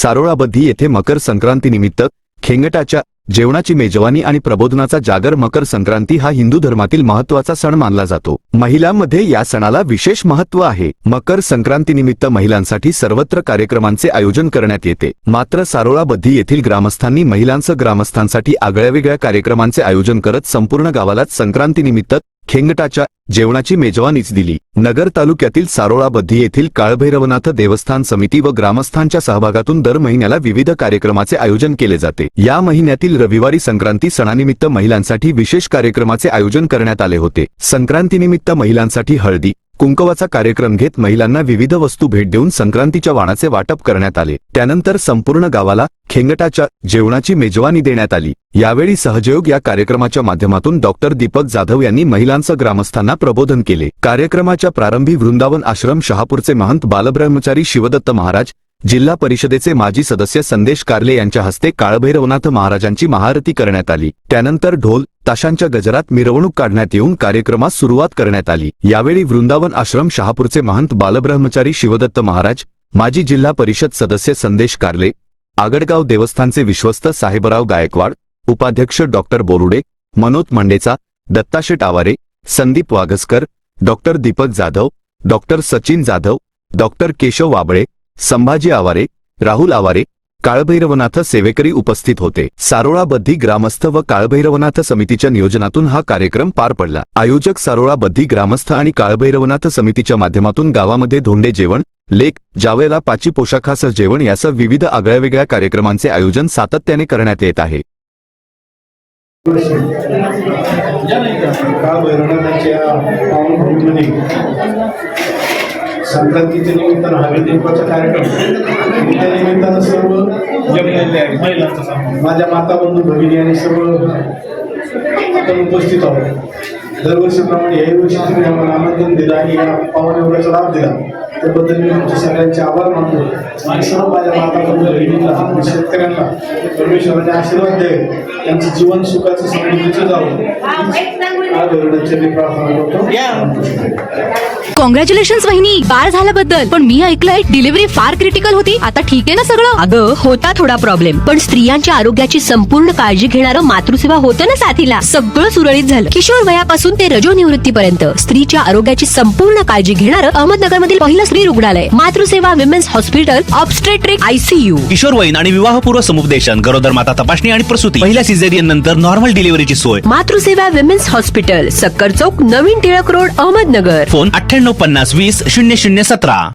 सारोळाबद्धी येथे मकर संक्रांतीनिमित्त खेंगटाच्या जेवणाची मेजवानी आणि प्रबोधनाचा जागर. मकर संक्रांती हा हिंदू धर्मातील महत्त्वाचा सण मानला जातो. महिलांमध्ये या सणाला विशेष महत्त्व आहे. मकर संक्रांतीनिमित्त महिलांसाठी सर्वत्र कार्यक्रमांचे आयोजन करण्यात येते. मात्र सारोळाबद्धी येथील ग्रामस्थांनी ग्रामस्थांसाठी आगळ्यावेगळ्या कार्यक्रमांचे आयोजन करत संपूर्ण गावालाच संक्रांतीनिमित्त खेंगटाच्या जेवणाची मेजवानीच दिली. नगर तालुक्यातील सारोळाबद्धी येथील काळभैरवनाथ देवस्थान समिती व ग्रामस्थांच्या सहभागातून दर महिन्याला विविध कार्यक्रमाचे आयोजन केले जाते. या महिन्यातील रविवारी संक्रांती सणानिमित्त महिलांसाठी विशेष कार्यक्रमाचे आयोजन करण्यात आले होते. संक्रांतीनिमित्त महिलांसाठी हळदी कुंकवाचा कार्यक्रम घेत महिलांना विविध वस्तू भेट देऊन संक्रांतीच्या वाणाचे वाटप करण्यात आले. त्यानंतर संपूर्ण गावाला खेंगटाच्या जेवणाची मेजवानी देण्यात आली. यावेळी सहयोग या कार्यक्रमाच्या माध्यमातून डॉक्टर दीपक जाधव यांनी महिलांसह ग्रामस्थांना प्रबोधन केले. कार्यक्रमाच्या प्रारंभी वृंदावन आश्रम शहापूरचे महंत बालब्रह्मचारी शिवदत्त महाराज, जिल्हा परिषदेचे माजी सदस्य संदेश कारले यांच्या हस्ते काळभैरवनाथ महाराजांची महाआरती करण्यात आली. त्यानंतर ढोल ताशांच्या गजरात मिरवणूक काढण्यात येऊन कार्यक्रमास सुरुवात करण्यात आली. यावेळी वृंदावन आश्रम शहापूरचे महंत बालब्रह्मचारी शिवदत्त महाराज, माजी जिल्हा परिषद सदस्य संदेश कारले, आगडगाव देवस्थानचे विश्वस्त साहेबराव गायकवाड, उपाध्यक्ष doctor Borude, Manoj Mandecha, Dattasheth Aware, Sandeep Waghaskar, doctor Deepak Jadhav, doctor Sachin Jadhav, doctor Keshav Wable, Sambhaji Aware, Rahul Aware, Kalbhairavnath सेवेकरी उपस्थित होते. सारोळाबद्धी ग्रामस्थ व काळभैरवनाथ समितीच्या नियोजनातून हा कार्यक्रम पार पडला. आयोजक सारोळाबद्धी ग्रामस्थ आणि काळभैरवनाथ समितीच्या माध्यमातून गावामध्ये धोंडे जेवण, लेक जावेला पाची पोशाखासह जेवण यासह विविध आगळ्यावेगळ्या कार्यक्रमांचे आयोजन सातत्याने करण्यात येत आहे. संक्रांतीच्या निमित्तानं हळदी कुंकवाचा कार्यक्रम त्या निमित्तानं सर्व माझ्या माता बंधू भगिनी आणि सर्व आपण उपस्थित आहोत. दरवर्षीप्रमाणे याही वर्षी तुम्ही आम्हाला आमंत्रण दिलं आणि या पावन योगाचा लाभ दिला त्याबद्दल मी तुमचे सगळ्यांचे आभार मानतो. आणि सर्व माझ्या माता बंधू भगिनींना शेतकऱ्यांना परमेश्वराने आशीर्वाद द्यावे, त्यांचं जीवन सुखाचं समृद्धीचं जावं प्रार्थना करतो. कॉंग्रॅच्युलेशन्स वहिनी, बाळ झाल्याबद्दल. पण मी ऐकलंय डिलिव्हरी फार क्रिटिकल होती. आता ठीक आहे ना सगळं? अगं होता थोडा प्रॉब्लेम, पण स्त्रियांच्या आरोग्याची संपूर्ण काळजी घेणारं मातृसेवा होतं ना साथीला. सगळं सुरळीत झालं. किशोर वयापासून ते रजोनिवृत्तीपर्यंत स्त्रीच्या आरोग्याची संपूर्ण काळजी घेणारं अहमदनगर मधील पहिलं स्त्री रुग्णालय Matruseva women's hospital, obstetric ICU. किशोरवयीन आणि विवाहपूर्व समुपदेशन, गरोदर माता तपासणी आणि प्रसूती, पहिल्या सिझेरियन नंतर नॉर्मल डिलिव्हरीची सोय. मातृसेवा विमेन्स हॉस्पिटल, सक्कर चौक, नवीन टिळक रोड, अहमदनगर. फोन 9850 20 0017.